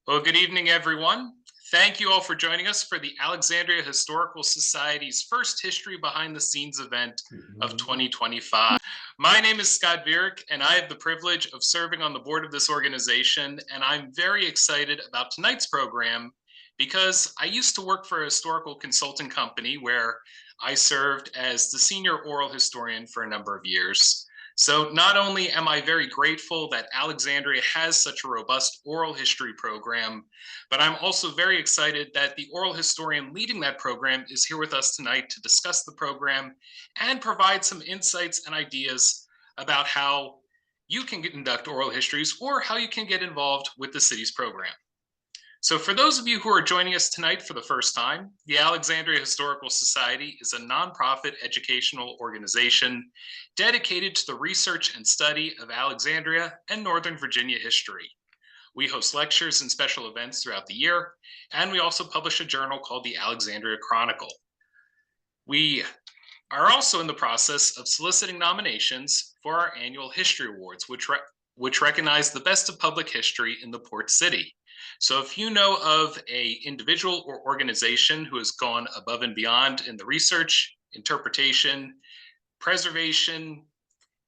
Well, good evening, everyone. Thank you all for joining us for the Alexandria Historical Society's first History Behind the Scenes event of 2025. My name is Scott Vierick, and I have the privilege of serving on the board of this organization, and I'm very excited about tonight's program because I used to work for a historical consulting company where I served as the senior oral historian for a number of years. So not only am I very grateful that Alexandria has such a robust oral history program, but I'm also very excited that the oral historian leading that program is here with us tonight to discuss the program and provide some insights and ideas about how you can conduct oral histories or how you can get involved with the city's program. So for those of you who are joining us tonight for the first time, the Alexandria Historical Society is a nonprofit educational organization dedicated to the research and study of Alexandria and Northern Virginia history. We host lectures and special events throughout the year, and we also publish a journal called the Alexandria Chronicle. We are also in the process of soliciting nominations for our annual History Awards, which recognize the best of public history in the port city. So if you know of an individual or organization who has gone above and beyond in the research, interpretation, preservation,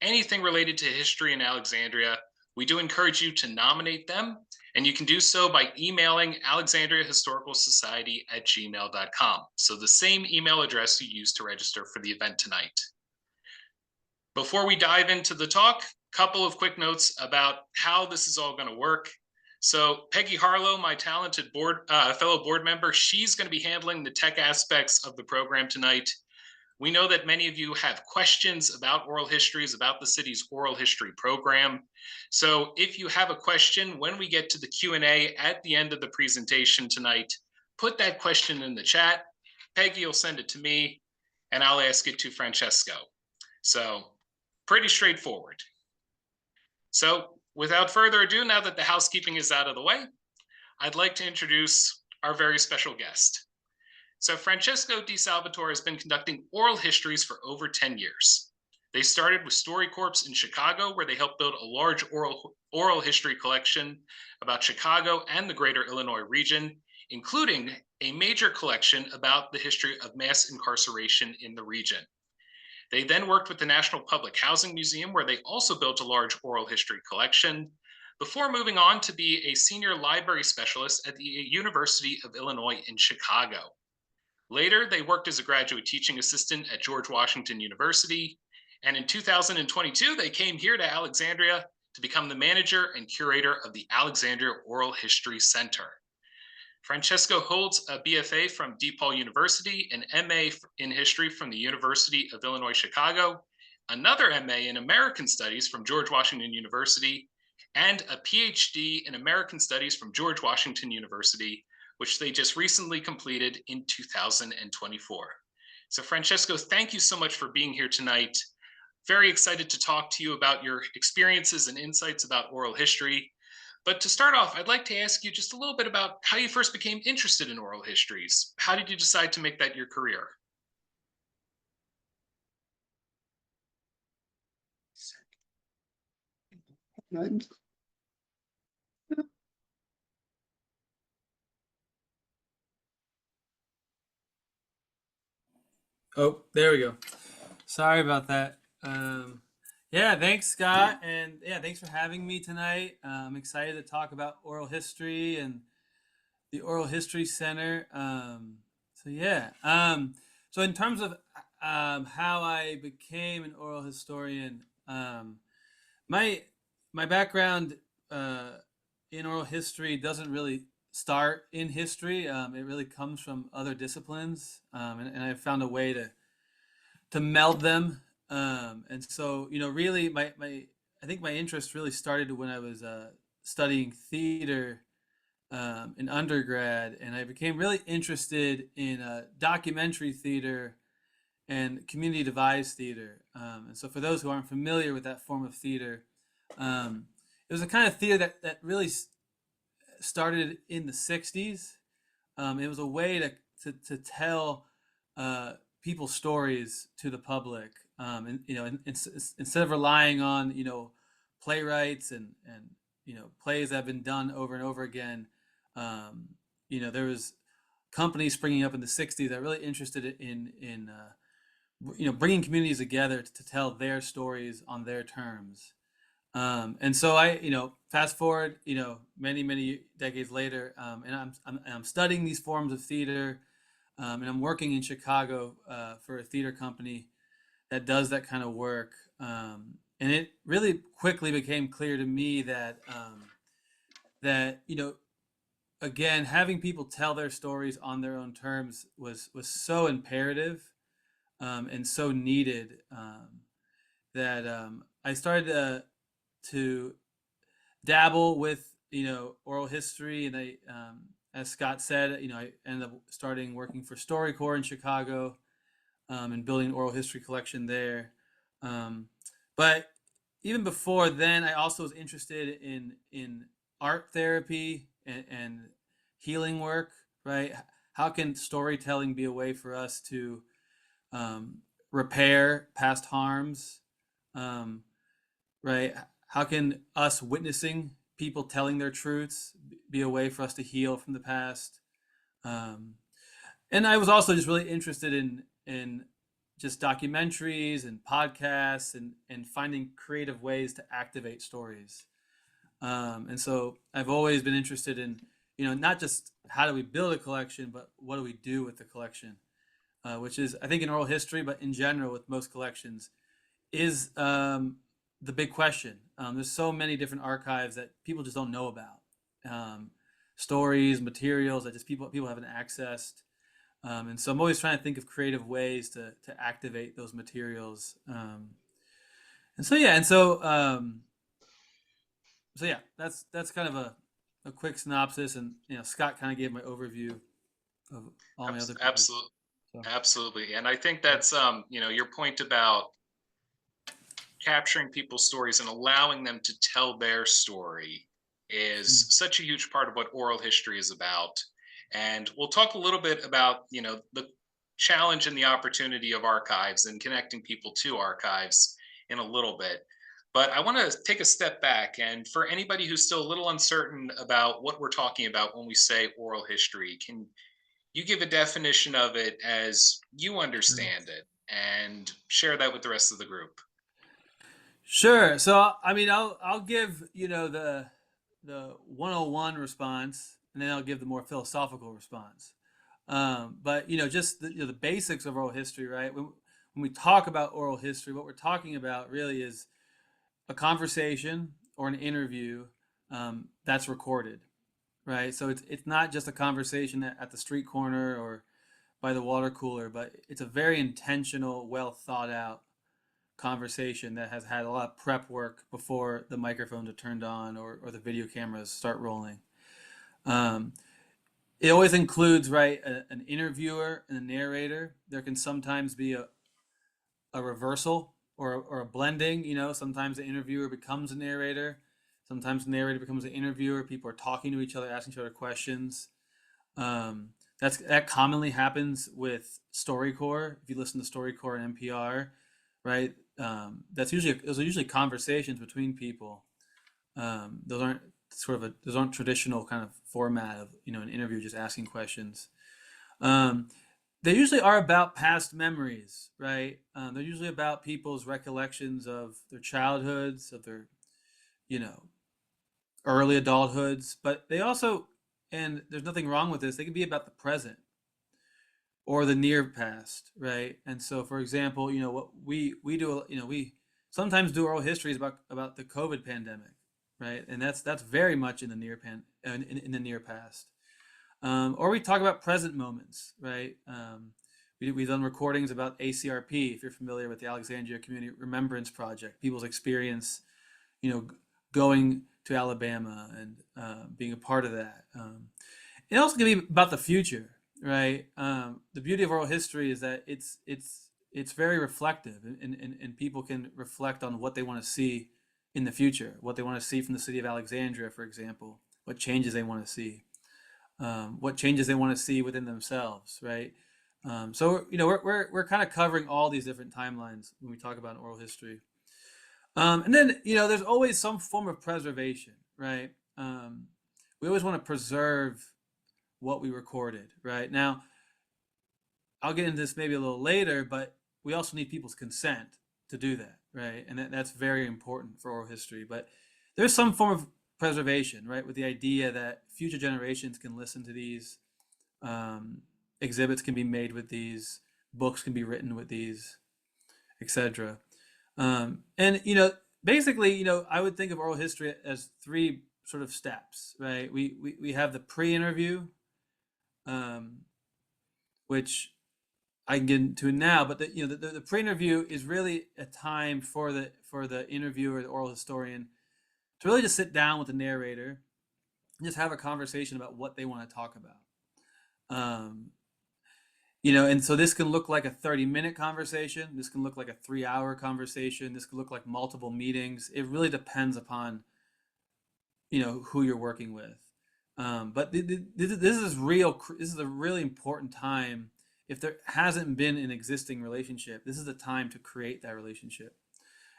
anything related to history in Alexandria, we do encourage you to nominate them, and you can do so by emailing AlexandriaHistoricalSociety@gmail.com. So the same email address you used to register for the event tonight. Before we dive into the talk, a couple of quick notes about how this is all going to work. So Peggy Harlow, my talented fellow board member, she's going to be handling the tech aspects of the program tonight. We know that many of you have questions about oral histories, about the city's oral history program. So if you have a question, when we get to the Q&A at the end of the presentation tonight, put that question in the chat. Peggy will send it to me, and I'll ask it to Francesco. So pretty straightforward. So without further ado, now that the housekeeping is out of the way, I'd like to introduce our very special guest. So Francesco Di Salvatore has been conducting oral histories for over 10 years. They started with StoryCorps in Chicago, where they helped build a large oral history collection about Chicago and the greater Illinois region, including a major collection about the history of mass incarceration in the region. They then worked with the National Public Housing Museum, where they also built a large oral history collection, before moving on to be a senior library specialist at the University of Illinois in Chicago. Later, they worked as a graduate teaching assistant at George Washington University, and in 2022, they came here to Alexandria to become the manager and curator of the Alexandria Oral History Center. Francesco holds a BFA from DePaul University, an MA in history from the University of Illinois Chicago, another MA in American Studies from George Washington University, and a PhD in American Studies from George Washington University, which they just recently completed in 2024. So Francesco, thank you so much for being here tonight. Very excited to talk to you about your experiences and insights about oral history. But to start off, I'd like to ask you just a little bit about how you first became interested in oral histories. How did you decide to make that your career? Oh, there we go. Sorry about that. Yeah, thanks, Scott. And yeah, thanks for having me tonight. I'm excited to talk about oral history and the Oral History Center. So in terms of how I became an oral historian, my background in oral history doesn't really start in history. It really comes from other disciplines, and I found a way to meld them. And so, really, I think my interest really started when I was studying theater in undergrad, and I became really interested in documentary theater and community devised theater. And so, for those who aren't familiar with that form of theater, it was a kind of theater that really started in the 60s. It was a way to tell people's stories to the public, and instead of relying on playwrights and plays that have been done over and over again. Um, there was companies springing up in the '60s that really interested in bringing communities together to tell their stories on their terms. And so fast forward, many decades later, and I'm studying these forms of theater, and I'm working in Chicago for a theater company that does that kind of work. And it really quickly became clear to me that again, having people tell their stories on their own terms was so imperative, and so needed, that I started to dabble with oral history, and as Scott said, I ended up starting working for StoryCorps in Chicago, and building an oral history collection there. But even before then, I also was interested in art therapy and healing work. Right? How can storytelling be a way for us to repair past harms? Um, right? How can us witnessing people telling their truths be a way for us to heal from the past? Um, and I was also just really interested in just documentaries and podcasts, and finding creative ways to activate stories. And so I've always been interested in not just how do we build a collection, but what do we do with the collection, which is, I think, in oral history, but in general with most collections, is the big question. There's so many different archives that people just don't know about. Stories, materials that just people haven't accessed. And so I'm always trying to think of creative ways to activate those materials. And so yeah, and so yeah, that's kind of a quick synopsis, and Scott kind of gave my overview of all my other projects. Absolutely, So. absolutely. And I think that's your point about capturing people's stories and allowing them to tell their story is such a huge part of what oral history is about. And we'll talk a little bit about, the challenge and the opportunity of archives and connecting people to archives in a little bit. But I want to take a step back. And for anybody who's still a little uncertain about what we're talking about when we say oral history, can you give a definition of it as you understand it and share that with the rest of the group? Sure. So I mean, I'll give the 101 response, and then I'll give the more philosophical response. But just the basics of oral history, right? When we talk about oral history, what we're talking about really is a conversation or an interview that's recorded, right? So it's not just a conversation at the street corner or by the water cooler, but it's a very intentional, well thought out conversation that has had a lot of prep work before the microphones are turned on, or the video cameras start rolling. Um, it always includes, right, an interviewer and a narrator. There can sometimes be a reversal or a blending. Sometimes the interviewer becomes a narrator. Sometimes the narrator becomes an interviewer. People are talking to each other, asking each other questions. Um, that commonly happens with StoryCorps. If you listen to StoryCorps and NPR, right? Those are usually conversations between people. Those aren't traditional kind of format of an interview just asking questions. Um, they usually are about past memories, right? They're usually about people's recollections of their childhoods, of their you know early adulthoods, but they also, and there's nothing wrong with this, they can be about the present or the near past, right? And so, for example, what we do, we sometimes do oral histories about the COVID pandemic, right? And that's very much in the in the near past. Or we talk about present moments, right? We've done recordings about ACRP, if you're familiar with the Alexandria Community Remembrance Project, people's experience, going to Alabama and being a part of that. It also can be about the future, right? The beauty of oral history is that it's very reflective, and people can reflect on what they want to see in the future, what they want to see from the city of Alexandria, for example, what changes they want to see, what changes they want to see within themselves, right? So we're kind of covering all these different timelines when we talk about oral history. And then there's always some form of preservation, right? we always want to preserve what we recorded, right? Now, I'll get into this maybe a little later, but we also need people's consent to do that, right? And that's very important for oral history. But there's some form of preservation, right, with the idea that future generations can listen to these, um, exhibits can be made with these, books can be written with these, etc. And basically, I would think of oral history as three sort of steps, right? We have the pre-interview, um, which I can get into now, but the pre-interview is really a time for the interviewer, the oral historian, to really just sit down with the narrator and just have a conversation about what they want to talk about. Um, and so this can look like a 30-minute conversation. This can look like a 3-hour conversation. This could look like multiple meetings. It really depends upon who you're working with. But this is real. This is a really important time. If there hasn't been an existing relationship, this is the time to create that relationship.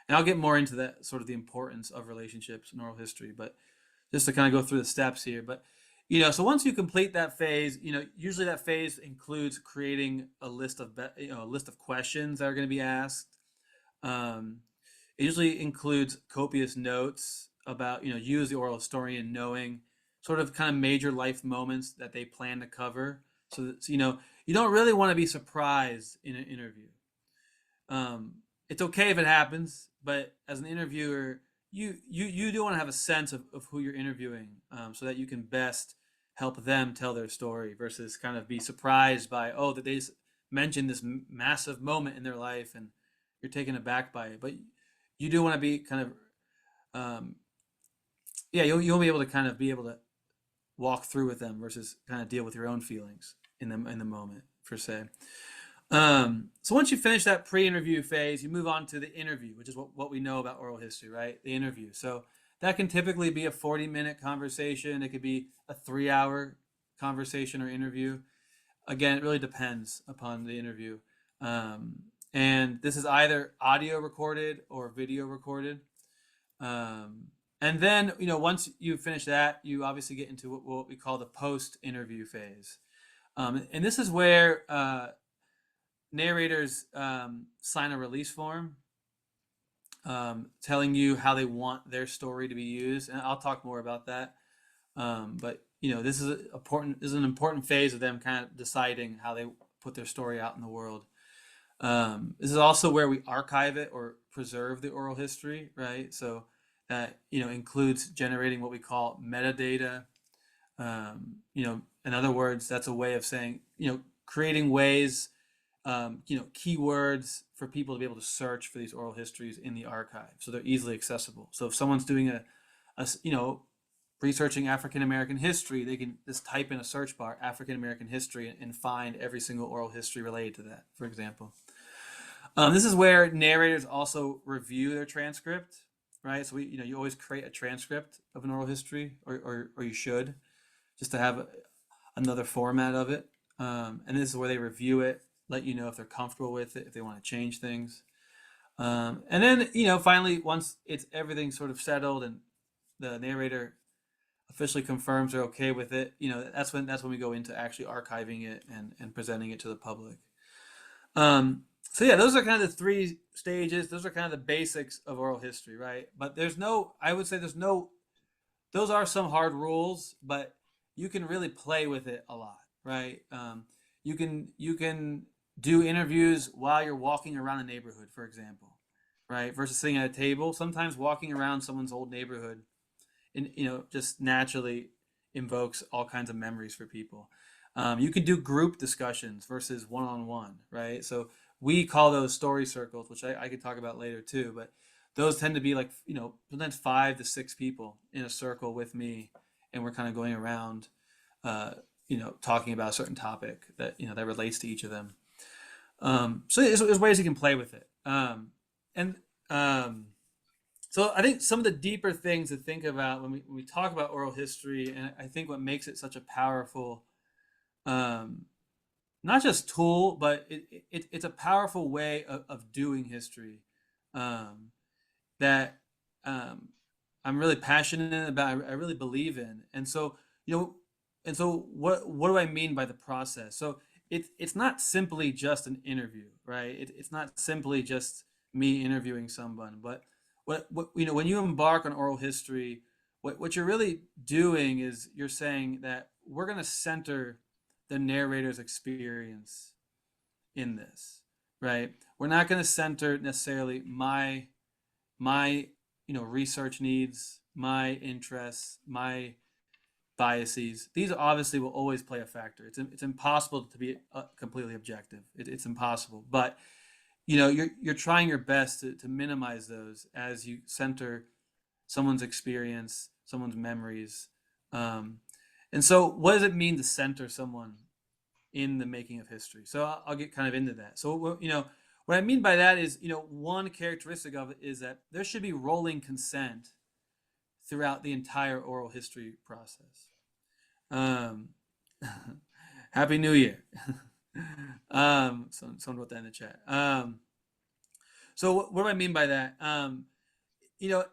And I'll get more into that, sort of the importance of relationships in oral history, but just to kind of go through the steps here. But so once you complete that phase, usually that phase includes creating a list of a list of questions that are going to be asked. It usually includes copious notes about you as the oral historian knowing sort of kind of major life moments that they plan to cover. So that, you don't really want to be surprised in an interview. It's okay if it happens, but as an interviewer, you do want to have a sense of who you're interviewing, so that you can best help them tell their story versus kind of be surprised by, oh, that they mentioned this massive moment in their life and you're taken aback by it. But you do want to be kind of, yeah, you'll be able to kind of be able to walk through with them versus kind of deal with your own feelings in the moment, per se. So once you finish that pre-interview phase, you move on to the interview, which is what we know about oral history, right? The interview. So that can typically be a 40-minute conversation. It could be a 3-hour conversation or interview. Again, it really depends upon the interview. And this is either audio recorded or video recorded. And then, once you finish that, you obviously get into what we call the post-interview phase. And this is where narrators sign a release form, telling you how they want their story to be used, and I'll talk more about that. But this is an important phase of them kind of deciding how they put their story out in the world. This is also where we archive it or preserve the oral history, right? So that includes generating what we call metadata. In other words, that's a way of saying creating ways, keywords for people to be able to search for these oral histories in the archive, so they're easily accessible. So if someone's doing researching African American history, they can just type in a search bar African American history and find every single oral history related to that, for example. This is where narrators also review their transcript, right? So you always create a transcript of an oral history, or you should, just to have another format of it. And this is where they review it, let you know if they're comfortable with it, if they want to change things. And then, finally, once everything sort of settled and the narrator officially confirms they're okay with it, that's when we go into actually archiving it and presenting it to the public. So yeah, those are kind of the three stages. Those are kind of the basics of oral history, right? But I would say those are some hard rules, but you can really play with it a lot, right? You can do interviews while you're walking around the neighborhood, for example, right? Versus sitting at a table. Sometimes walking around someone's old neighborhood, and just naturally invokes all kinds of memories for people. You can do group discussions versus one-on-one, right? So we call those story circles, which I could talk about later too, but those tend to be like, sometimes 5 to 6 people in a circle with me, and we're kind of going around, talking about a certain topic that, that relates to each of them. So there's ways you can play with it. So I think some of the deeper things to think about when we talk about oral history, and I think what makes it such a powerful, not just tool, but it's a powerful way of doing history, that I'm really passionate about, I really believe in. And so you know, and so what do I mean by the process? So it's not simply just an interview, right? It's not simply just me interviewing someone, but what you know, when you embark on oral history, what you're really doing is you're saying that we're going to center the narrator's experience in this, right? We're not going to center necessarily my research needs, my interests, my biases. These obviously will always play a factor. It's impossible to be completely objective. It's impossible. But you're trying your best to minimize those as you center someone's experience, someone's memories. Um, and so, what does it mean to center someone in the making of history? So I'll get kind of into that. So what I mean by that is one characteristic of it is that there should be rolling consent throughout the entire oral history process. Um, Happy New Year. Someone wrote that in the chat. So what do I mean by that? You know,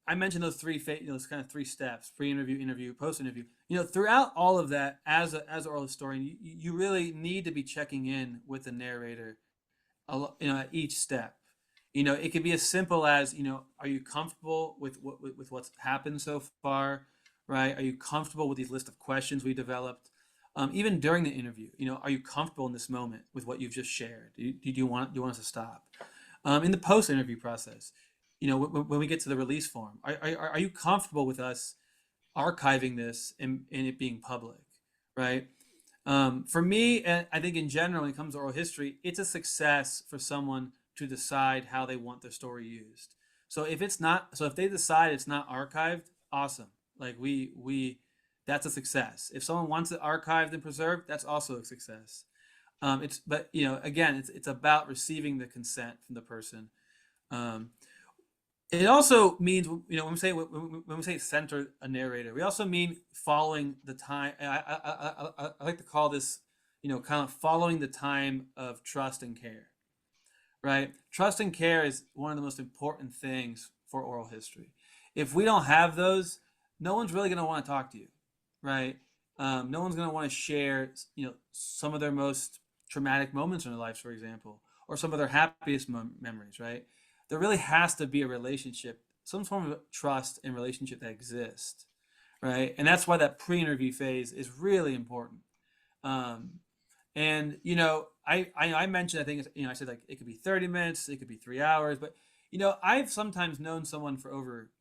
I mentioned those those kind of three steps: pre-interview, interview, post-interview. Throughout all of that, as an oral historian, you really need to be checking in with the narrator, at each step. It could be as simple as, are you comfortable with what's happened so far, right? Are you comfortable with these list of questions we developed? Even during the interview, are you comfortable in this moment with what you've just shared? Do you want us to stop? In the post-interview process, when we get to the release form, are you comfortable with us archiving this and it being public, right? For me, and I think in general, when it comes to oral history, it's a success for someone to decide how they want their story used. So if they decide it's not archived, awesome. Like that's a success. If someone wants it archived and preserved, that's also a success. But again, it's about receiving the consent from the person. Um, it also means, when we say center a narrator, we also mean following the time. I like to call this, kind of following the time of trust and care, right? Trust and care is one of the most important things for oral history. If we don't have those, no one's really going to want to talk to you, right? No one's going to want to share, some of their most traumatic moments in their lives, for example, or some of their happiest memories, right? There really has to be a relationship, some form of trust and relationship that exists, right? And that's why that pre-interview phase is really important. Um, and I mentioned, I think I said, like, it could be 30 minutes, it could be 3 hours, but I've sometimes known someone for over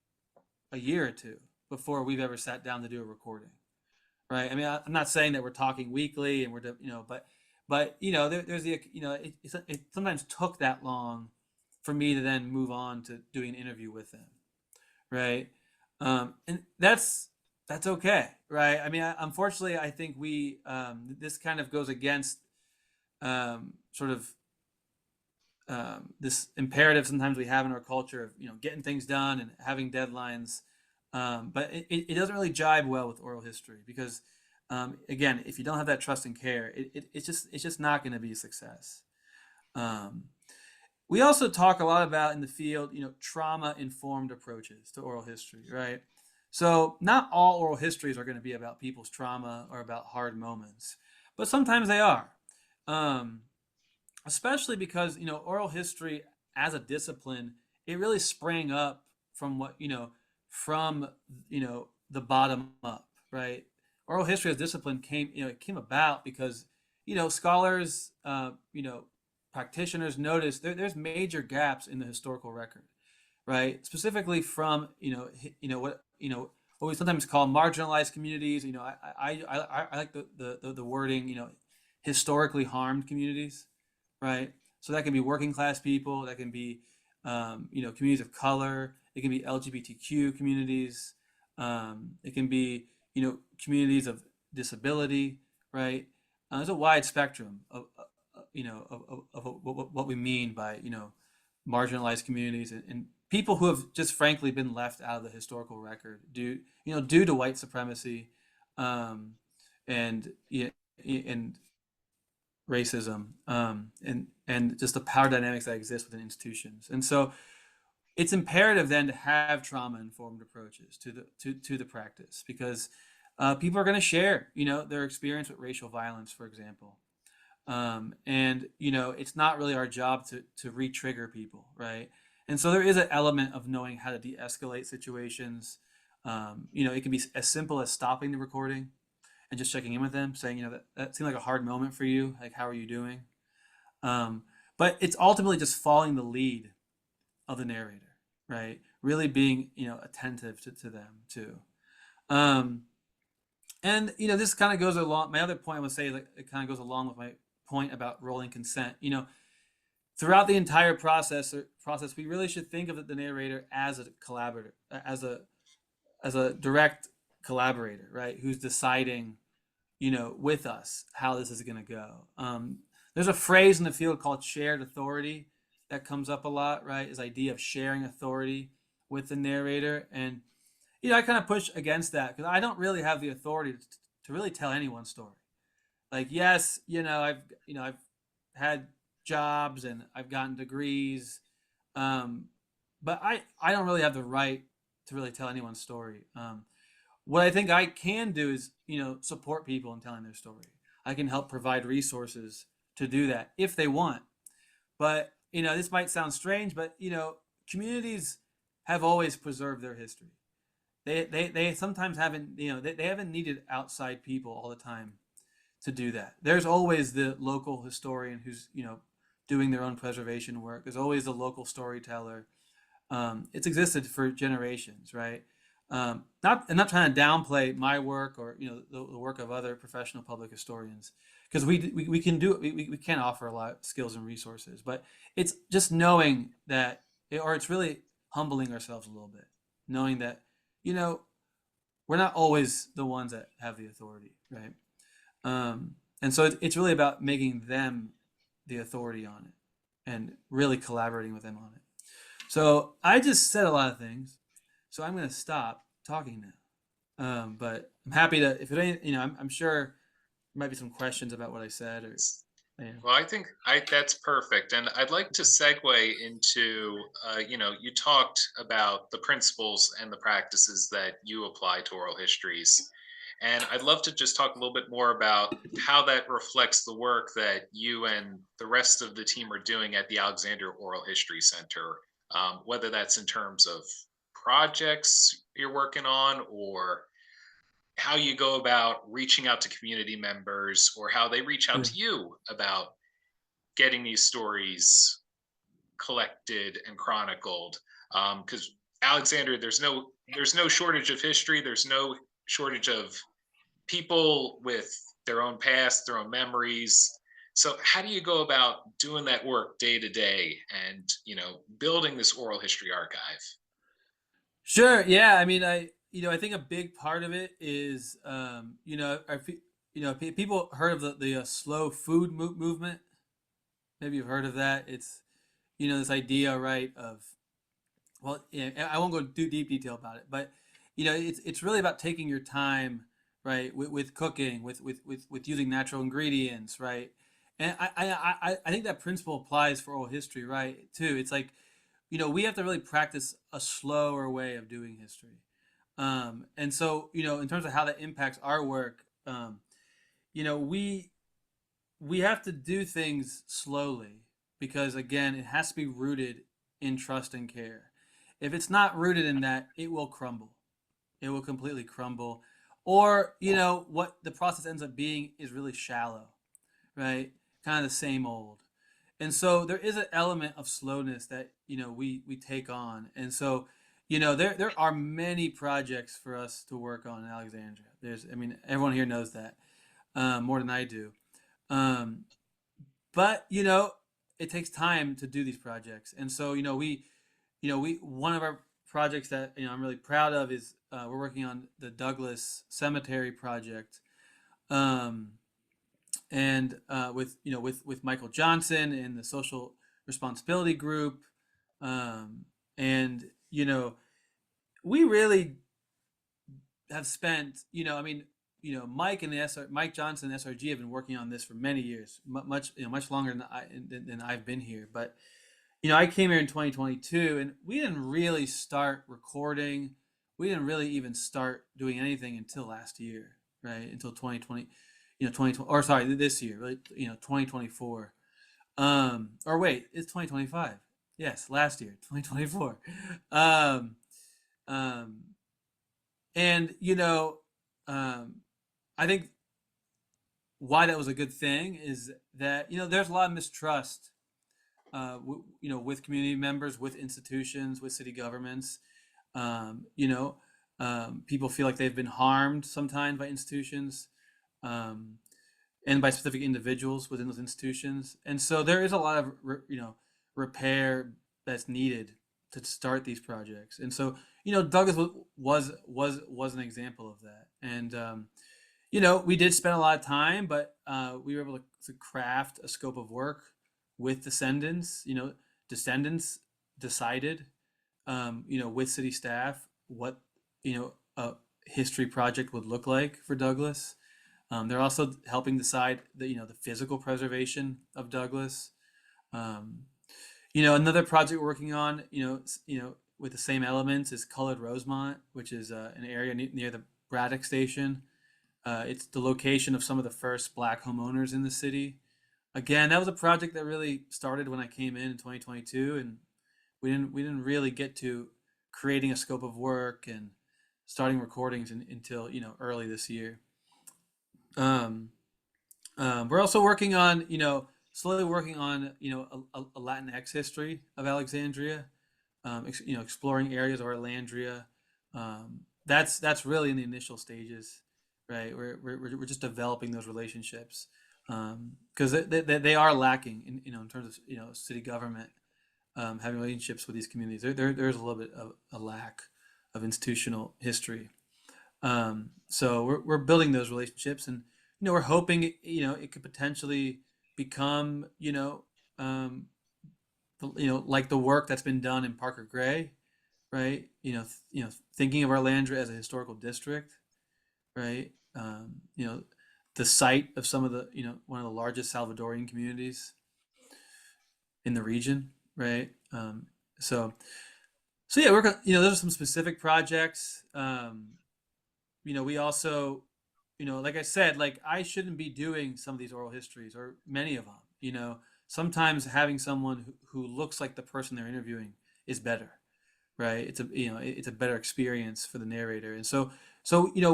a year or two before we've ever sat down to do a recording, right? I mean, I'm not saying that we're talking weekly and there's it sometimes took that long for me to then move on to doing an interview with them, right? And that's okay, right? I mean, unfortunately, I think this kind of goes against sort of this imperative sometimes we have in our culture of getting things done and having deadlines, but it doesn't really jibe well with oral history because again, if you don't have that trust and care, it's just not going to be a success. We also talk a lot about in the field, trauma-informed approaches to oral history, right? So not all oral histories are going to be about people's trauma or about hard moments, but sometimes they are. Um, Especially because oral history as a discipline, it really sprang up from from the bottom up, right? Oral history as discipline it came about because scholars, practitioners noticed there's major gaps in the historical record, right? Specifically from what we sometimes call marginalized communities. I like the wording, historically harmed communities, right? So that can be working class people, that can be communities of color, it can be LGBTQ communities, it can be communities of disability, right? There's a wide spectrum of what we mean by marginalized communities and people who have just frankly been left out of the historical record due to white supremacy, and and racism, and just the power dynamics that exist within institutions. And so it's imperative then to have trauma informed approaches to the practice because people are going to share, their experience with racial violence, for example. And it's not really our job to re-trigger people, right? And so there is an element of knowing how to de-escalate situations. It can be as simple as stopping the recording and just checking in with them, saying, that seemed like a hard moment for you. Like, how are you doing? Um, but it's ultimately just following the lead of the narrator, right? Really being, attentive to them too. Um, and this kind of goes along. My other point I would say, like, it kind of goes along with my point about rolling consent. Throughout the entire process, we really should think of the narrator as a collaborator, as a direct collaborator, right? Who's deciding, with us how this is going to go. There's a phrase in the field called shared authority that comes up a lot, right? This idea of sharing authority with the narrator. And, I kind of push against that because I don't really have the authority to really tell anyone's story. Like, yes, I've had jobs and I've gotten degrees, um, but I don't really have the right to really tell anyone's story. What I think I can do is, support people in telling their story. I can help provide resources to do that if they want. But, this might sound strange, but, communities have always preserved their history. They sometimes haven't, they haven't needed outside people all the time to do that. There's always the local historian who's, doing their own preservation work. There's always the local storyteller. It's existed for generations, right? I'm not trying to downplay my work or the work of other professional public historians because we can do it. We can offer a lot of skills and resources, but it's just knowing that, or it's really humbling ourselves a little bit, knowing that we're not always the ones that have the authority, right? And so it's really about making them the authority on it and really collaborating with them on it. So I just said a lot of things. So I'm going to stop talking now. But I'm happy to, if it ain't, I'm sure there might be some questions about what I said or, Well, I think that's perfect, and I'd like to segue into, you talked about the principles and the practices that you apply to oral histories, and I'd love to just talk a little bit more about how that reflects the work that you and the rest of the team are doing at the Alexandria Oral History Center, whether that's in terms of projects you're working on or how you go about reaching out to community members or how they reach out yeah. to you about getting these stories collected and chronicled. Because Alexandria, there's no shortage of history. There's no shortage of people with their own past, their own memories. So how do you go about doing that work day to day and building this oral history archive? Sure. Yeah. I mean, I think a big part of it is, people heard of the slow food movement. Maybe you've heard of that. It's, this idea, right, of, well, yeah, I won't go too deep detail about it, but, it's really about taking your time, right, with cooking, with using natural ingredients, right. And I think that principle applies for oral history, right, too. It's like, we have to really practice a slower way of doing history. And so, in terms of how that impacts our work, you know, we we have to do things slowly because again, it has to be rooted in trust and care. If it's not rooted in that, it will crumble. It will completely crumble. Or, what the process ends up being is really shallow, right? Kind of the same old. And so there is an element of slowness that, we take on. And so, there are many projects for us to work on in Alexandria. Everyone here knows that more than I do. Um, but it takes time to do these projects, and so we one of our projects that I'm really proud of is we're working on the Douglas Cemetery project, um, and with Michael Johnson and the Social Responsibility Group, and we really have spent Mike Johnson and SRG have been working on this for many years, much longer than I've been here. But I came here in 2022, and we didn't really start recording we didn't really even start doing anything until last year, right? Until 2020, 2020, or sorry, this year, right? 2024. Or wait, it's 2025. Yes, last year, 2024. Um, um, and um, I think why that was a good thing is that there's a lot of mistrust, with community members, with institutions, with city governments. Um, you know, People feel like they've been harmed sometimes by institutions, um, and by specific individuals within those institutions. And so there is a lot of repair that's needed to start these projects. And so Douglas was an example of that. And we did spend a lot of time, but we were able to craft a scope of work with descendants. Descendants decided, with city staff, what a history project would look like for Douglas. They're also helping decide the physical preservation of Douglas. Um, Another project we're working on, with the same elements is Colored Rosemont, which is an area near the Braddock Station. It's the location of some of the first Black homeowners in the city. Again, that was a project that really started when I came in 2022, and we didn't really get to creating a scope of work and starting recordings until early this year. Um, we're also working on slowly working on a Latinx history of Alexandria, exploring areas of Alexandria. That's really in the initial stages, right? We're just developing those relationships, because they are lacking in terms of city government, having relationships with these communities. There's a little bit of a lack of institutional history. So we're building those relationships, and we're hoping it could potentially become like the work that's been done in Parker Gray, right? Thinking of Arlandra as a historical district, right? The site of some of the one of the largest Salvadorian communities in the region, right? So so yeah, those are some specific projects. We also, like I said, like I shouldn't be doing some of these oral histories or many of them. Sometimes having someone who looks like the person they're interviewing is better, right? It's a better experience for the narrator. And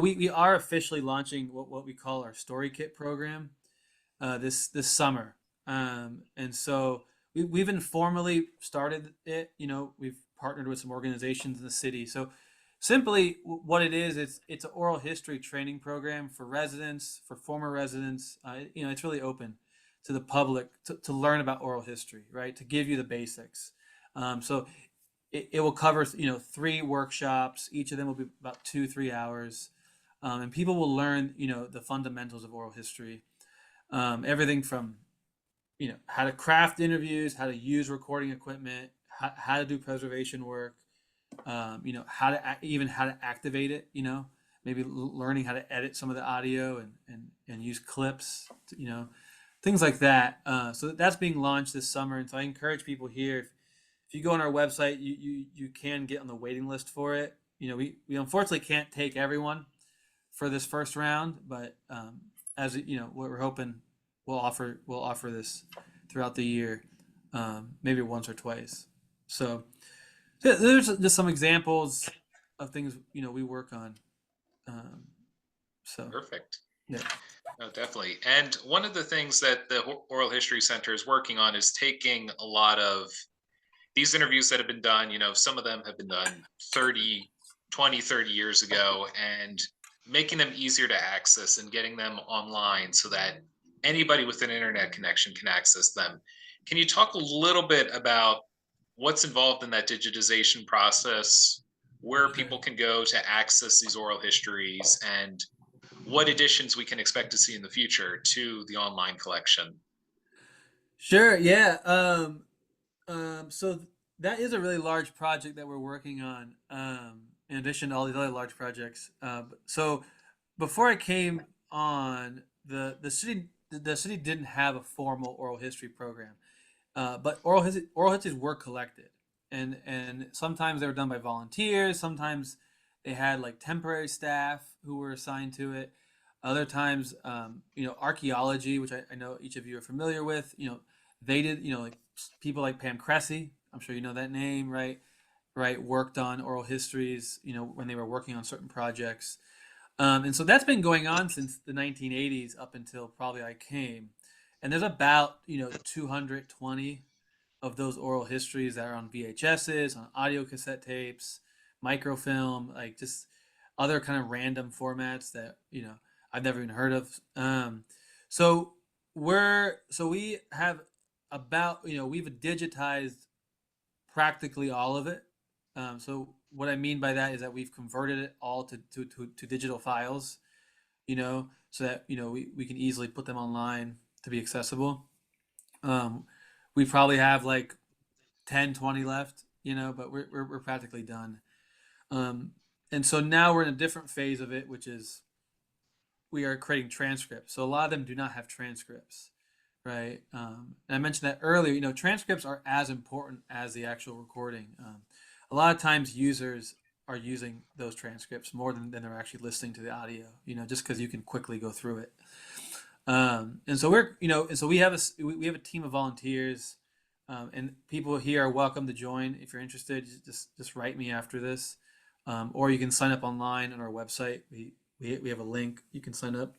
we are officially launching what we call our story kit program, this summer. And so we've informally started it. We've partnered with some organizations in the city. So simply what it is, it's an oral history training program for residents, for former residents. It's really open to the public to learn about oral history, right? To give you the basics. So it will cover 3 workshops. Each of them will be about 2-3 hours, and people will learn the fundamentals of oral history. Everything from how to craft interviews, how to use recording equipment, how to do preservation work, how to even how to activate it. Maybe learning how to edit some of the audio and use clips. Things like that. So that's being launched this summer, and so I encourage people here. If you go on our website, you can get on the waiting list for it. We unfortunately can't take everyone for this first round, but as what we're hoping we'll offer this throughout the year, maybe once or twice. So there's just some examples of things we work on. Um, so Perfect. yeah, No, definitely. And one of the things that the Oral History Center is working on is taking a lot of these interviews that have been done, some of them have been done 30 years ago, and making them easier to access and getting them online so that anybody with an internet connection can access them. Can you talk a little bit about what's involved in that digitization process, where sure. people can go to access these oral histories, and what additions we can expect to see in the future to the online collection? Sure. Yeah. So that is a really large project that we're working on. In addition to all these other large projects. So before I came on, the city didn't have a formal oral history program, but oral histories were collected, and sometimes they were done by volunteers. Sometimes they had like temporary staff who were assigned to it. Other times, archaeology, which I know each of you are familiar with, they did, like people like Pam Cressy, I'm sure you know that name, right? Right, worked on oral histories, when they were working on certain projects. And so that's been going on since the 1980s up until probably I came. And there's about, 220 of those oral histories that are on VHSs, on audio cassette tapes, microfilm, like just other kind of random formats that, I've never even heard of. So we have about, we've digitized practically all of it. So what I mean by that is that we've converted it all to digital files, so that, we can easily put them online to be accessible. Um, we probably have like 10, 20 left, but we're practically done. Um, and so now we're in a different phase of it, which is we are creating transcripts. So a lot of them do not have transcripts, right? And I mentioned that earlier. Transcripts are as important as the actual recording. A lot of times users are using those transcripts more than they're actually listening to the audio. Just because you can quickly go through it. And so we have a team of volunteers, and people here are welcome to join. If you're interested, just write me after this, or you can sign up online on our website. We have a link. You can sign up,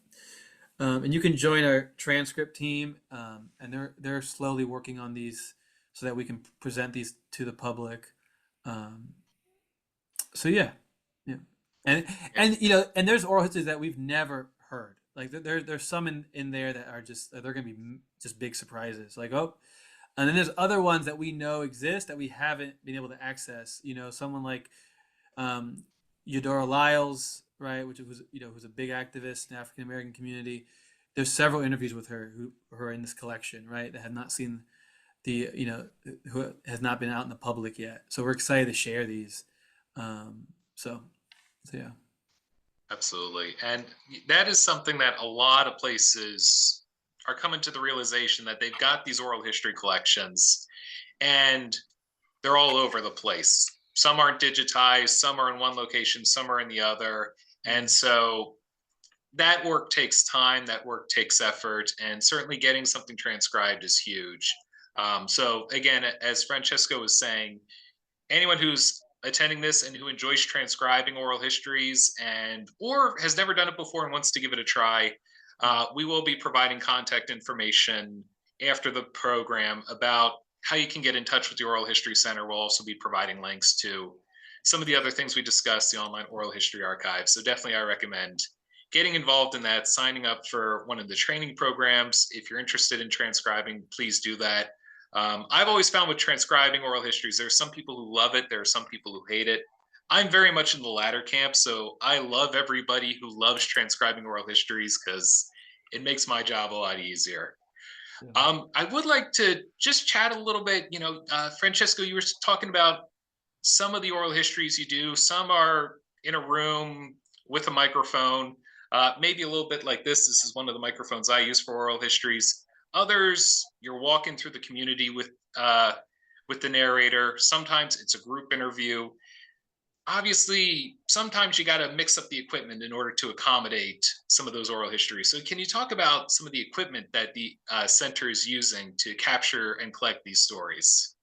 and you can join our transcript team. And they're slowly working on these so that we can present these to the public. Um, so yeah, and Yeah. and there's oral histories that we've never heard. Like there's some in there that are just they're gonna be just big surprises. Like, oh, and then there's other ones that we know exist that we haven't been able to access. Someone like um, Eudora Lyles, right, which was who's a big activist in the African American community. There's several interviews with her who are in this collection, right, that have not seen the who has not been out in the public yet. So we're excited to share these. Um, so yeah. Absolutely. And that is something that a lot of places are coming to the realization that they've got these oral history collections and they're all over the place. Some aren't digitized, some are in one location, some are in the other. Yeah. And so that work takes time, that work takes effort, and certainly getting something transcribed is huge. So, again, as Francesco was saying, anyone who's attending this and who enjoys transcribing oral histories and or has never done it before and wants to give it a try, we will be providing contact information after the program about how you can get in touch with the Oral History Center. We'll also be providing links to some of the other things we discussed, the online oral history archive. So definitely I recommend getting involved in that, signing up for one of the training programs. If you're interested in transcribing, please do that. I've always found with transcribing oral histories, there's some people who love it, there are some people who hate it. I'm very much in the latter camp, so I love everybody who loves transcribing oral histories because it makes my job a lot easier. Yeah. I would like to just chat a little bit. Francesco, you were talking about some of the oral histories you do. Some are in a room with a microphone, maybe a little bit like this. This is one of the microphones I use for oral histories. Others, you're walking through the community with the narrator. Sometimes it's a group interview. Obviously, sometimes you got to mix up the equipment in order to accommodate some of those oral histories. So, can you talk about some of the equipment that the center is using to capture and collect these stories?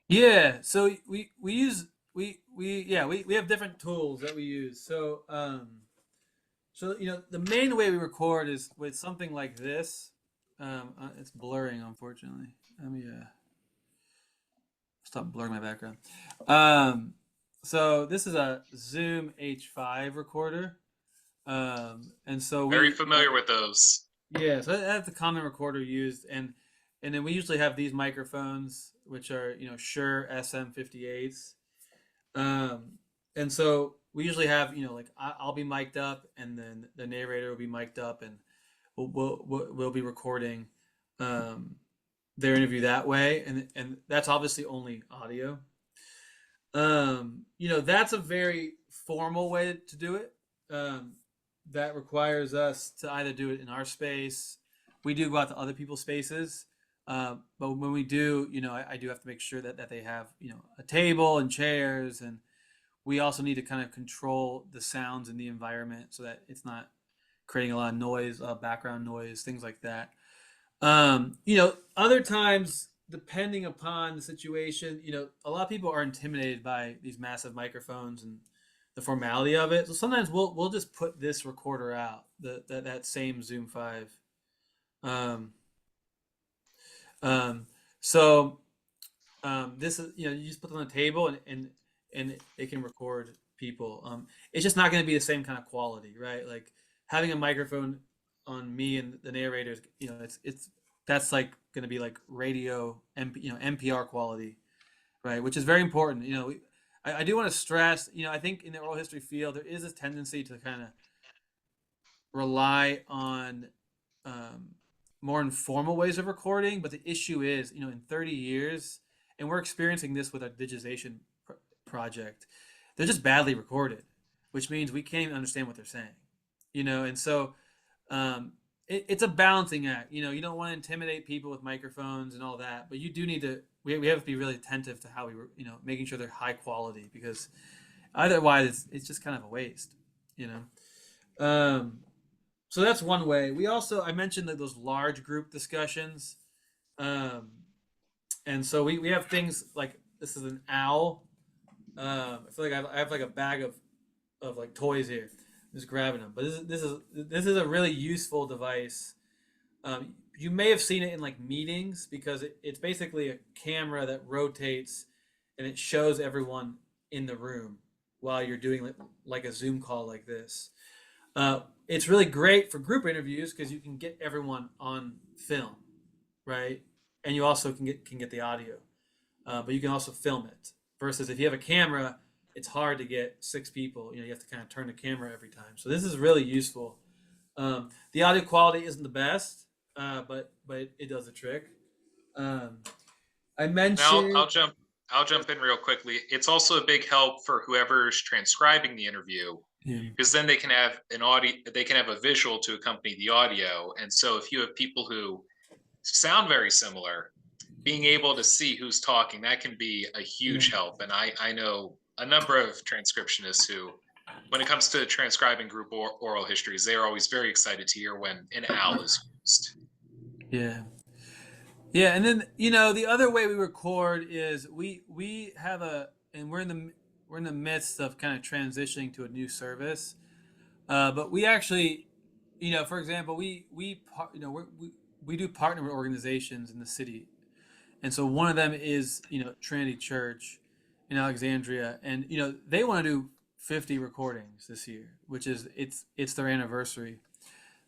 Yeah, so we use we have different tools that we use. So the main way we record is with something like this. It's blurring, unfortunately. Let me stop blurring my background. So this is a Zoom H5 recorder. And so Very we familiar with those. yeah, so that's the common recorder used, and then we usually have these microphones, which are Shure SM58s. And so we usually have like I'll be mic'd up, and then the narrator will be mic'd up, and we'll be recording their interview that way, and that's obviously only audio. That's a very formal way to do it. That requires us to either do it in our space. We do go out to other people's spaces, but when we do, I do have to make sure that they have a table and chairs, and we also need to kind of control the sounds in the environment so that it's not creating a lot of noise, background noise, things like that. Other times, depending upon the situation, a lot of people are intimidated by these massive microphones and the formality of it. So sometimes we'll just put this recorder out, that same Zoom 5. Um, um, so this is you just put it on the table and it can record people. It's just not going to be the same kind of quality, right? Like having a microphone on me and the narrators, it's that's like going to be like radio, NPR quality, right? Which is very important. I do want to stress, I think in the oral history field there is this tendency to kind of rely on um, more informal ways of recording. But the issue is, in 30 years, and we're experiencing this with our digitization project, they're just badly recorded, which means we can't even understand what they're saying. And so it's a balancing act. You don't want to intimidate people with microphones and all that, but you do need to. We have to be really attentive to how we were, making sure they're high quality, because otherwise it's just kind of a waste. You know. So that's one way. We also I mentioned that those large group discussions, um, and so we have things like this is an owl. I feel like I have like a bag of like toys here, I'm just grabbing them. But this is a really useful device. You may have seen it in like meetings because it's basically a camera that rotates and it shows everyone in the room while you're doing like a Zoom call like this. It's really great for group interviews because you can get everyone on film, right? And you also can get the audio, but you can also film it. Versus if you have a camera, it's hard to get 6 people. You have to kind of turn the camera every time. So this is really useful. The audio quality isn't the best, but it does the trick. Um, I Now mentioned. I'll jump in real quickly. It's also a big help for whoever's transcribing the interview, Yeah. because then they can have an audio, they can have a visual to accompany the audio. And so if you have people who sound very similar, being able to see who's talking, that can be a Yeah. huge help. And I know a number of transcriptionists who, when it comes to transcribing group oral histories, they are always very excited to hear when an owl is used. Yeah. Yeah, and then the other way we record is we have and we're in the midst of kind of transitioning to a new service, but we actually, for example, we do partner with organizations in the city, and so one of them is Trinity Church in Alexandria, and they want to do 50 recordings this year, which is it's their anniversary.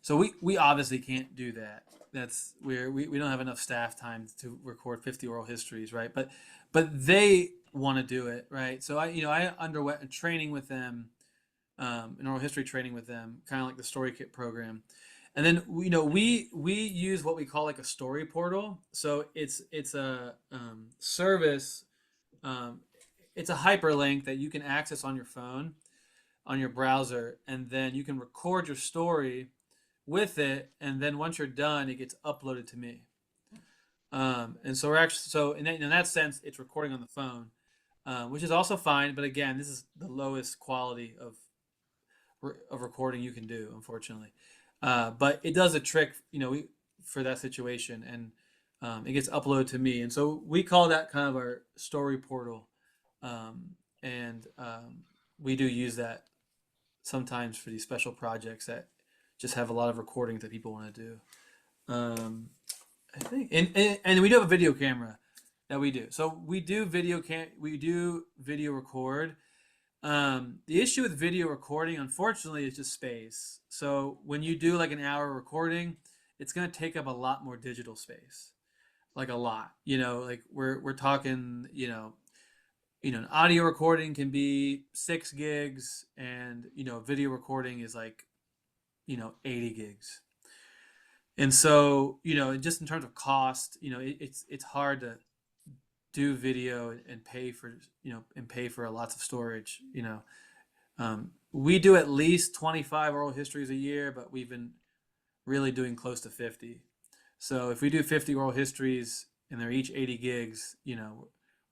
So we obviously can't do that. That's where we don't have enough staff time to record 50 oral histories, right? But they want to do it, right? So I underwent a training with them, an oral history training with them, kind of like the Story Kit program. And then we use what we call like a story portal. So it's a service. Um, it's a hyperlink that you can access on your phone, on your browser, and then you can record your story with it, and then once you're done, it gets uploaded to me. And so we're actually in that sense, it's recording on the phone, which is also fine. But again, this is the lowest quality of recording you can do, unfortunately. But it does a trick, for that situation, and it gets uploaded to me, and so we call that kind of our story portal, and we do use that sometimes for these special projects that just have a lot of recordings that people want to do. I think, and we do have a video camera that we do. So we do video record. The issue with video recording, unfortunately, is just space. So when you do like an hour recording, it's going to take up a lot more digital space, like a lot. Like we're talking, an audio recording can be 6 gigs, and video recording is like 80 gigs. And so just in terms of cost, it's hard to do video and pay for lots of storage. We do at least 25 oral histories a year, but we've been really doing close to 50. So if we do 50 oral histories and they're each 80 gigs,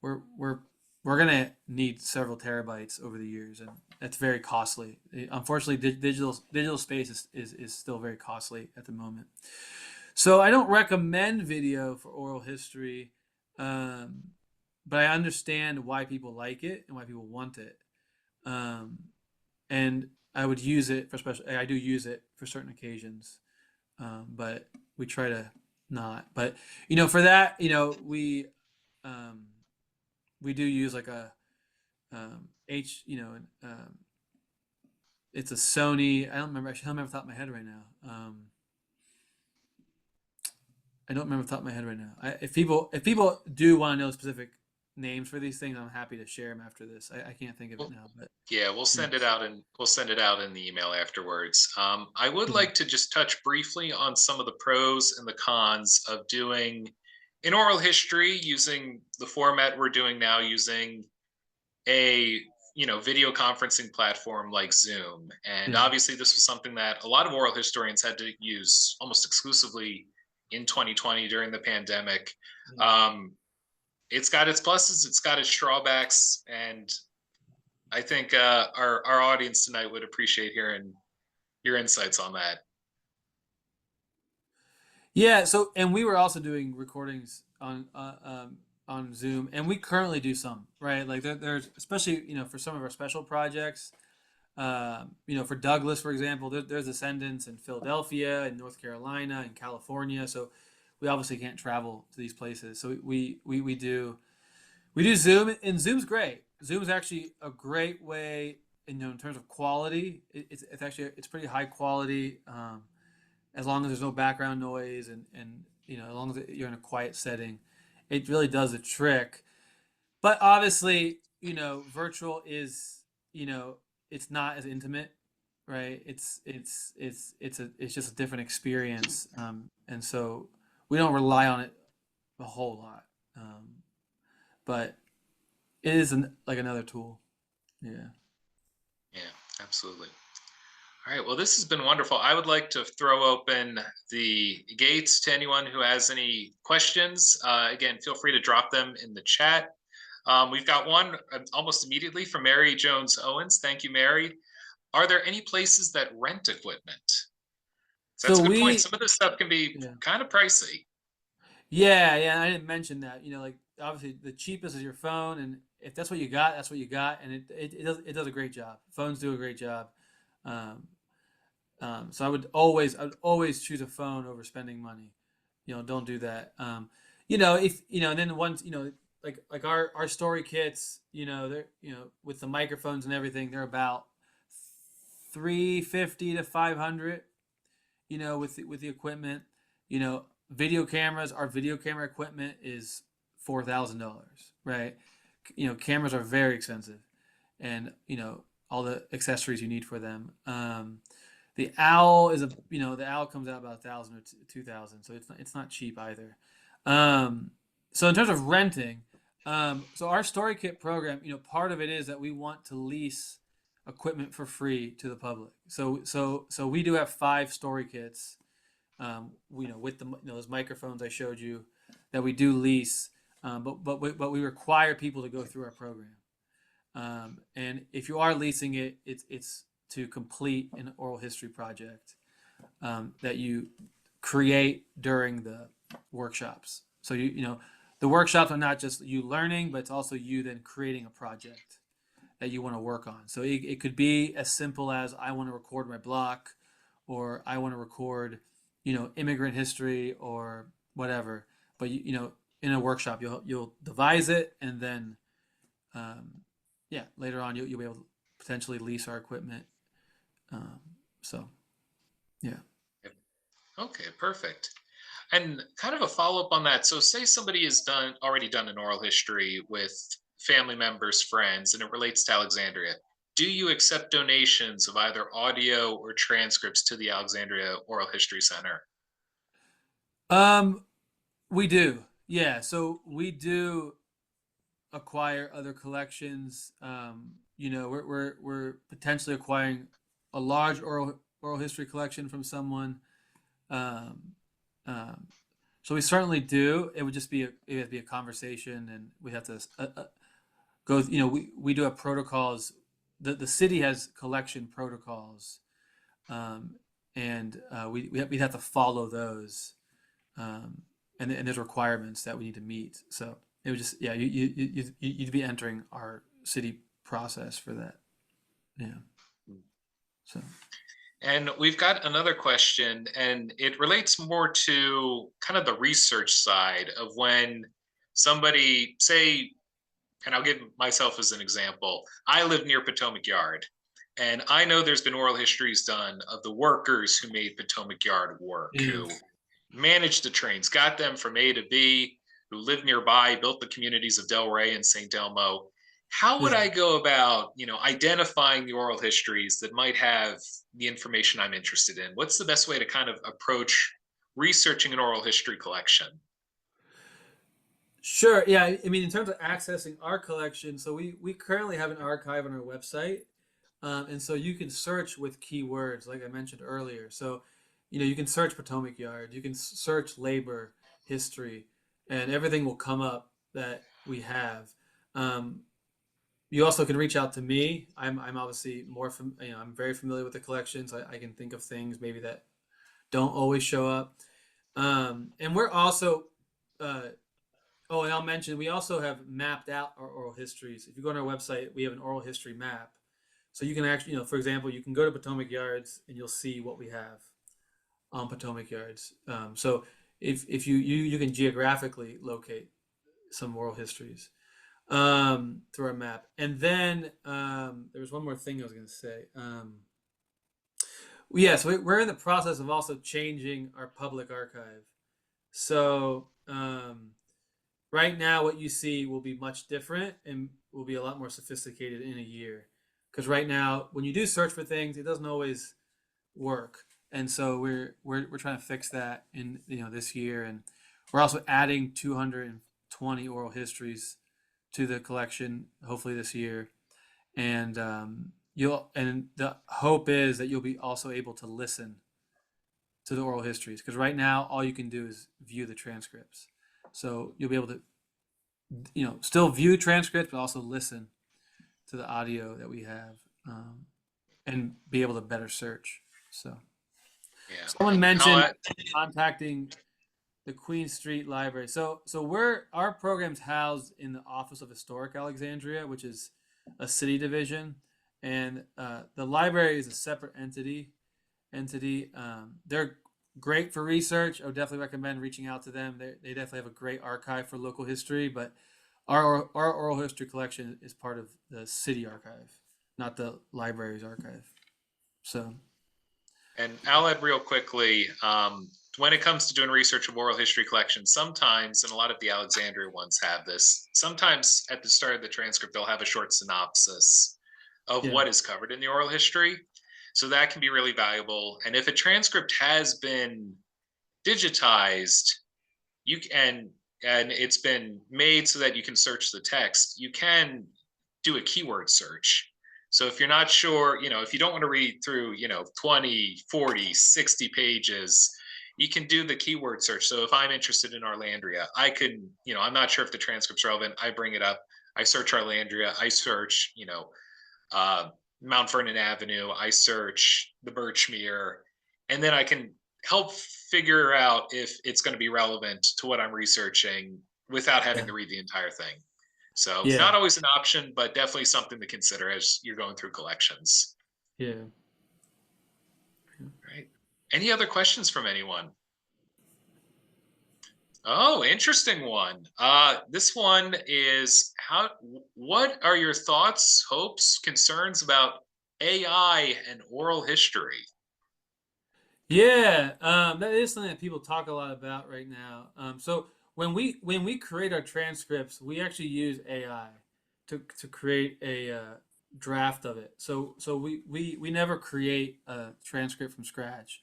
we're we're gonna need several terabytes over the years, and that's very costly. Unfortunately, digital space is still very costly at the moment. So I don't recommend video for oral history, um, but I understand why people like it and why people want it. Um, and I would use it for special. I do use it for certain occasions, but we try to not. But for that, um, we do use like a H. It's a Sony. I don't remember. Actually, I don't remember off the top of my head right now. I don't remember off the top of my head right now. If people do want to know specific names for these things, I'm happy to share them after this. I can't think of it Well, now, but yeah, we'll yeah. send it out and we'll send it out in the email afterwards. I would Cool. like to just touch briefly on some of the pros and the cons of doing an oral history using the format we're doing now, using a video conferencing platform like Zoom. And Yeah. obviously, this was something that a lot of oral historians had to use almost exclusively in 2020 during the pandemic. Yeah. Um, it's got its pluses, it's got its drawbacks, and I think our audience tonight would appreciate hearing your insights on that. Yeah. So, and we were also doing recordings on Zoom, and we currently do some, right? Like there's especially for some of our special projects. For Douglas, for example, there's descendants in Philadelphia, in North Carolina, in California. So we obviously can't travel to these places. So we do Zoom, and Zoom's great. Zoom's actually a great way, in terms of quality. It's actually it's pretty high quality, as long as there's no background noise, and as long as you're in a quiet setting, it really does the trick. But obviously, virtual is, it's not as intimate, right? It's just a different experience, and so we don't rely on it a whole lot. But it is like another tool. Yeah. Yeah, absolutely. All right. Well, this has been wonderful. I would like to throw open the gates to anyone who has any questions. Again, feel free to drop them in the chat. We've got one almost immediately from Mary Jones Owens. Thank you, Mary. Are there any places that rent equipment? So that's So a good point. we, Some of this stuff can be yeah, kind of pricey. yeah. I didn't mention that. Like obviously the cheapest is your phone, and if that's what you got, that's what you got, and it does a great job. Phones do a great job. Um, so I would always choose a phone over spending money. Don't do that. If and then once like our story kits, they're with the microphones and everything, they're about 350 to 500. With the equipment. Video cameras. Our video camera equipment is $4,000. Right. Cameras are very expensive, and all the accessories you need for them. The owl is the owl comes out about 1,000 or 2,000, so it's not cheap either. So in terms of renting, so our story kit program, part of it is that we want to lease equipment for free to the public. So we do have 5 story kits, with those microphones I showed you, that we do lease, but we require people to go through our program. And if you are leasing it, it's to complete an oral history project, that you create during the workshops. So the workshops are not just you learning, but it's also you then creating a project that you want to work on. So it could be as simple as, I want to record my block, or I want to record, immigrant history or whatever. But in a workshop, you'll devise it, and then, yeah, later on you'll be able to potentially lease our equipment. Um, so yeah. Okay, perfect. And kind of a follow up on that. So, say somebody has already done an oral history with family members, friends, and it relates to Alexandria. Do you accept donations of either audio or transcripts to the Alexandria Oral History Center? Um, we do. Yeah. So we do acquire other collections. We're potentially acquiring a large oral history collection from someone. Um, um, so we certainly do. It would be a conversation, and we have to goes, we do have protocols. The city has collection protocols, um, and we'd have to follow those, um, and there's requirements that we need to meet. So it would just, yeah, you'd be entering our city process for that. Yeah. So And we've got another question, and it relates more to kind of the research side of when somebody, say, and I'll give myself as an example. I live near Potomac Yard, and I know there's been oral histories done of the workers who made Potomac Yard work, yeah. who managed the trains, got them from A to B, who lived nearby, built the communities of Delray and St. Elmo. How would Yeah. I go about, identifying the oral histories that might have the information I'm interested in? What's the best way to kind of approach researching an oral history collection? Sure. Yeah. I mean, in terms of accessing our collection, so we currently have an archive on our website, and so you can search with keywords, like I mentioned earlier. So, you can search Potomac Yard, you can search labor history, and everything will come up that we have. Um, you also can reach out to me. I'm obviously I'm very familiar with the collections. I can think of things maybe that don't always show up. And we're also uh, Oh, and I'll mention we also have mapped out our oral histories. If you go on our website, we have an oral history map. So you can actually, for example, you can go to Potomac Yards and you'll see what we have on Potomac Yards. So if you can geographically locate some oral histories through our map. And then there was one more thing I was going to say. Yes, we're in the process of also changing our public archive. So right now, what you see will be much different and will be a lot more sophisticated in a year. Because right now, when you do search for things, it doesn't always work, and so we're trying to fix that in this year, and we're also adding 220 oral histories to the collection, hopefully this year, and the hope is that you'll be also able to listen to the oral histories, because right now all you can do is view the transcripts. So you'll be able to still view transcripts, but also listen to the audio that we have, and be able to better search. So Yeah. someone And I'll mentioned add, contacting the Queen Street Library. So our program's housed in the Office of Historic Alexandria, which is a city division, and the library is a separate entity. They're great for research. I would definitely recommend reaching out to them. They definitely have a great archive for local history, but our oral history collection is part of the city archive, not the library's archive. So and I'll add real quickly, when it comes to doing research of oral history collections, sometimes, and a lot of the Alexandria ones have this, sometimes at the start of the transcript, they'll have a short synopsis of yeah, what is covered in the oral history. So that can be really valuable. And if a transcript has been digitized, you can, and it's been made so that you can search the text, you can do a keyword search. So if you're not sure, if you don't want to read through, 20, 40, 60 pages, you can do the keyword search. So if I'm interested in Arlandria, I can, I'm not sure if the transcript's relevant. I bring it up. I search Arlandria. I search, uh, Mount Vernon Avenue. I search the Birchmere, and then I can help figure out if it's going to be relevant to what I'm researching without having yeah, to read the entire thing. So yeah, not always an option, but definitely something to consider as you're going through collections. yeah. Right. Any other questions from anyone? Oh, interesting one. This one is what are your thoughts, hopes, concerns about AI and oral history? Yeah, that is something that people talk a lot about right now. So when we create our transcripts, we actually use AI to create a draft of it. So we never create a transcript from scratch.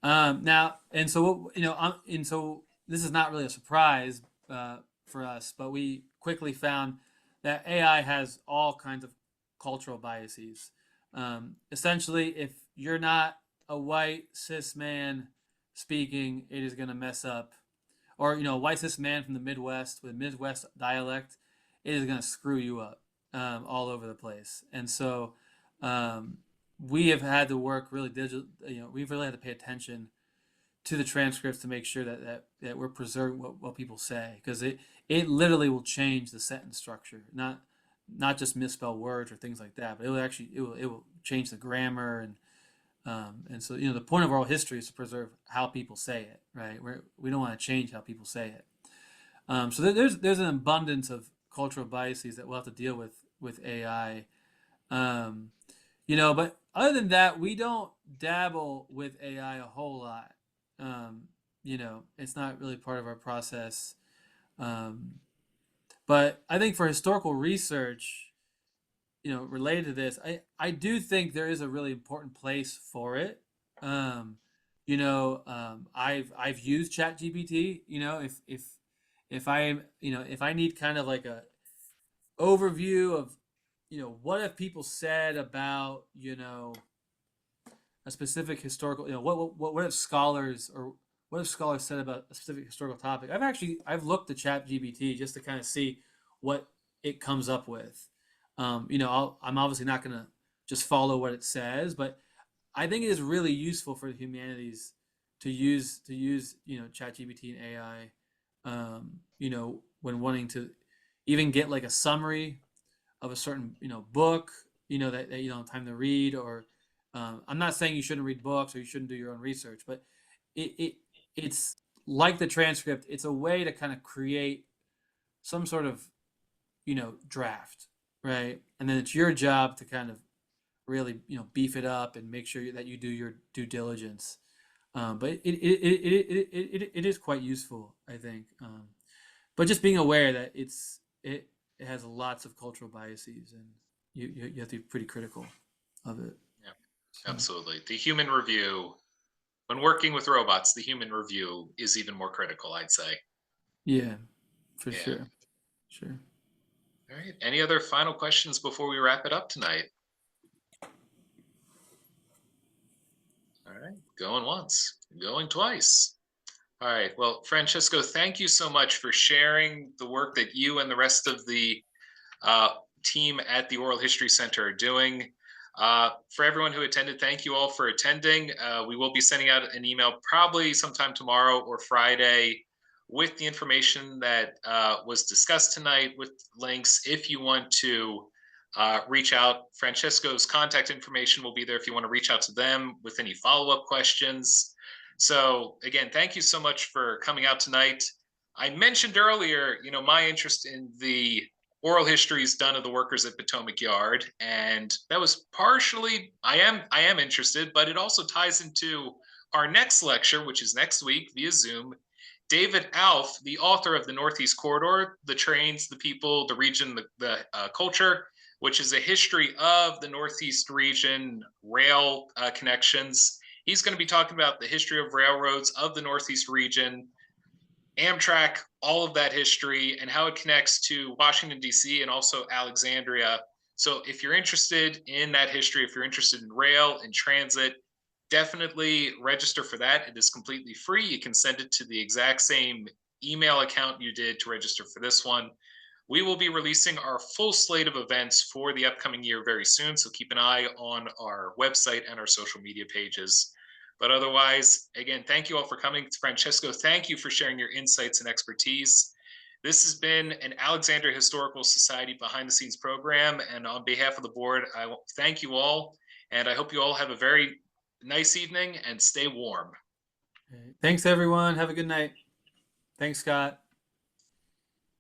Now, and so and so this is not really a surprise for us, but we quickly found that AI has all kinds of cultural biases. Essentially, if you're not a white cis man speaking, it is going to mess up. Or a white cis man from the Midwest with a Midwest dialect, it is going to screw you up. all over the place. And so um, we have had to work really digital. We've really had to pay attention to the transcripts to make sure that we're preserving what people say, because it literally will change the sentence structure, not just misspell words or things like that, but it will change the grammar. And so the point of oral history is to preserve how people say it, right? We don't want to change how people say it. So there's an abundance of cultural biases that we'll have to deal with AI. But other than that, we don't dabble with AI a whole lot. It's not really part of our process. Um, but I think for historical research, related to this, I do think there is a really important place for it. I've used ChatGPT. If I need kind of like a overview of, what have people said about, a specific historical, what have scholars said about a specific historical topic. I've looked at ChatGPT just to kind of see what it comes up with. I'm obviously not going to just follow what it says, but I think it is really useful for the humanities to use ChatGPT and AI, when wanting to even get like a summary of a certain book, that you don't have time to read. Or I'm not saying you shouldn't read books or you shouldn't do your own research, but it's like the transcript. It's a way to kind of create some sort of draft, right? And then it's your job to kind of really beef it up and make sure that you do your due diligence. But it is quite useful, I think. But just being aware that it has lots of cultural biases, and you have to be pretty critical of it. Yeah, So, absolutely. The human review, when working with robots, the human review is even more critical, I'd say. yeah, for Yeah. sure, sure. All right. Any other final questions before we wrap it up tonight? All right. Going once, going twice. All right. Well, Francesco, thank you so much for sharing the work that you and the rest of the team at the Oral History Center are doing. For everyone who attended, thank you all for attending. We will be sending out an email probably sometime tomorrow or Friday with the information that was discussed tonight, with links. If you want to reach out, Francesco's contact information will be there if you want to reach out to them with any follow-up questions. So again, thank you so much for coming out tonight. I mentioned earlier, my interest in the oral histories done of the workers at Potomac Yard, and that was partially I am interested, but it also ties into our next lecture, which is next week via Zoom. David Alf, the author of the Northeast Corridor, the trains, the people, the region, the culture, which is a history of the Northeast region rail connections. He's going to be talking about the history of railroads of the Northeast region, Amtrak, all of that history, and how it connects to Washington, D.C., and also Alexandria. So if you're interested in that history, if you're interested in rail and transit, definitely register for that. It is completely free. You can send it to the exact same email account you did to register for this one. We will be releasing our full slate of events for the upcoming year very soon, so keep an eye on our website and our social media pages. But otherwise, again, thank you all for coming. Francesco, thank you for sharing your insights and expertise. This has been an Alexandria Historical Society behind the scenes program. And on behalf of the board, I thank you all. And I hope you all have a very nice evening and stay warm. Thanks, everyone. Have a good night. Thanks, Scott.